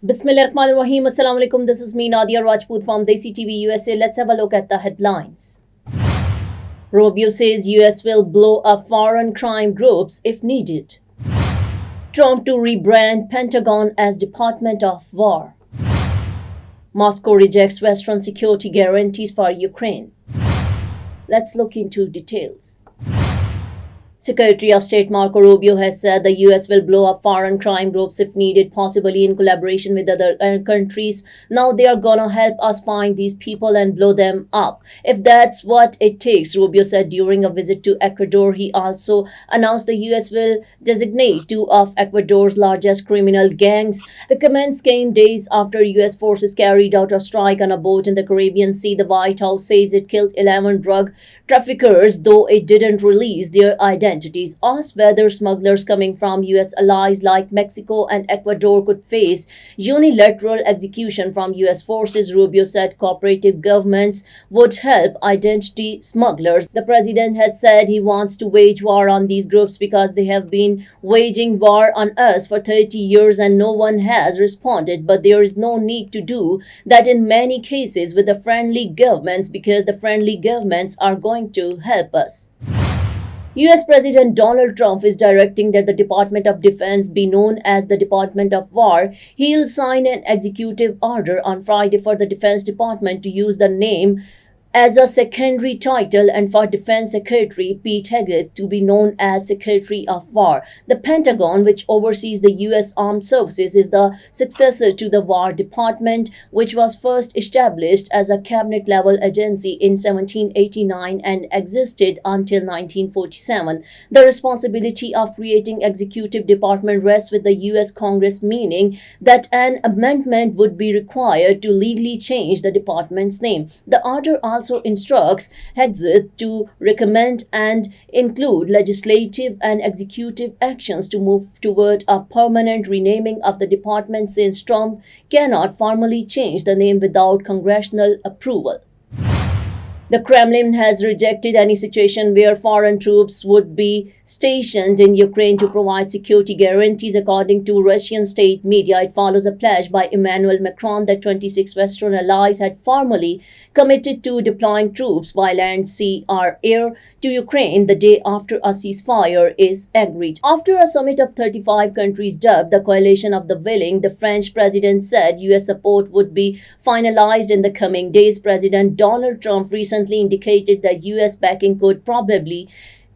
Bismillahirrahmanirrahim. Assalamu alaikum. This is me, Nadia Rajput from Desi TV USA. Let's have a look at the headlines. Rubio says US will blow up foreign crime groups if needed. Trump to rebrand Pentagon as Department of War. Moscow rejects Western security guarantees for Ukraine. Let's look into details. Secretary of State Marco Rubio has said the US will blow up foreign crime groups if needed, possibly in collaboration with other countries. Now they are gonna help us find these people and blow them up, if that's what it takes, Rubio said during a visit to Ecuador. He also announced the US will designate two of Ecuador's largest criminal gangs. The comments came days after US forces carried out a strike on a boat in the Caribbean Sea. The White House says it killed 11 drug traffickers, though it didn't release their identities. Asked whether smugglers coming from US allies like Mexico and Ecuador could face unilateral execution from US forces, Rubio said cooperative governments would help identity smugglers. The president has said he wants to wage war on these groups because they have been waging war on us for 30 years and no one has responded. But there is no need to do that in many cases with the friendly governments, because the friendly governments are going to help us. US President Donald Trump is directing that the Department of Defense be known as the Department of War. He'll sign an executive order on Friday for the Defense Department to use the name as a secondary title and for Defense Secretary Pete Hegseth to be known as Secretary of War. The Pentagon, which oversees the US Armed Services, is the successor to the War Department, which was first established as a cabinet-level agency in 1789 and existed until 1947. The responsibility of creating executive department rests with the US Congress, meaning that an amendment would be required to legally change the department's name. The order also instructs Hegseth to recommend and include legislative and executive actions to move toward a permanent renaming of the department, since Trump cannot formally change the name without congressional approval. The Kremlin has rejected any situation where foreign troops would be stationed in Ukraine to provide security guarantees, according to Russian state media. It follows a pledge by Emmanuel Macron that 26 Western allies had formally committed to deploying troops by land, sea, or air to Ukraine the day after a ceasefire is agreed. After a summit of 35 countries dubbed the Coalition of the Willing, the French president said US support would be finalized in the coming days. President Donald Trump recently indicated that US backing could probably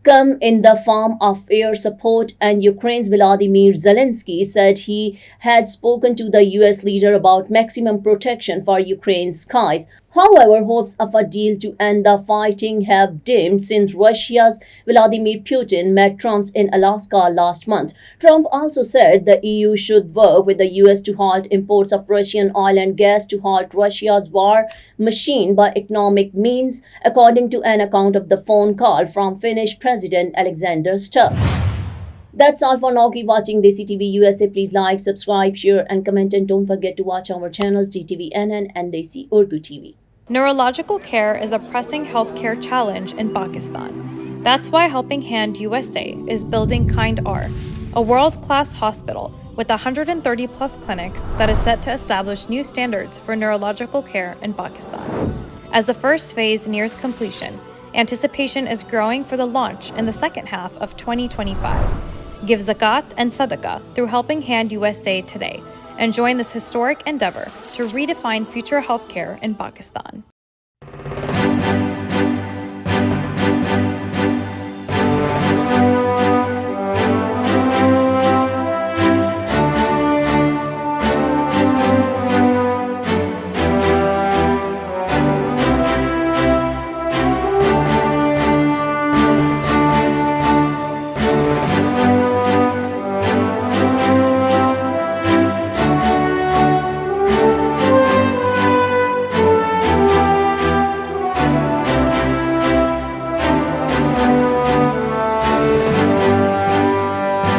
come in the form of air support, and Ukraine's Volodymyr Zelensky said he had spoken to the US leader about maximum protection for Ukraine's skies. However, hopes of a deal to end the fighting have dimmed since Russia's Vladimir Putin met Trump in Alaska last month. Trump also said the EU should work with the US to halt imports of Russian oil and gas, to halt Russia's war machine by economic means, according to an account of the phone call from Finnish President Alexander Stubb. That's all for now. Keep watching Desi TV USA. Please like, subscribe, share, and comment. And don't forget to watch our channels DTV NN and Desi Urdu TV. Neurological care is a pressing healthcare challenge in Pakistan. That's why Helping Hand USA is building Kind R, a world-class hospital with 130 plus clinics that is set to establish new standards for neurological care in Pakistan. As the first phase nears completion, anticipation is growing for the launch in the second half of 2025. Give zakat and sadaqah through Helping Hand USA today and join this historic endeavor to redefine future healthcare in Pakistan.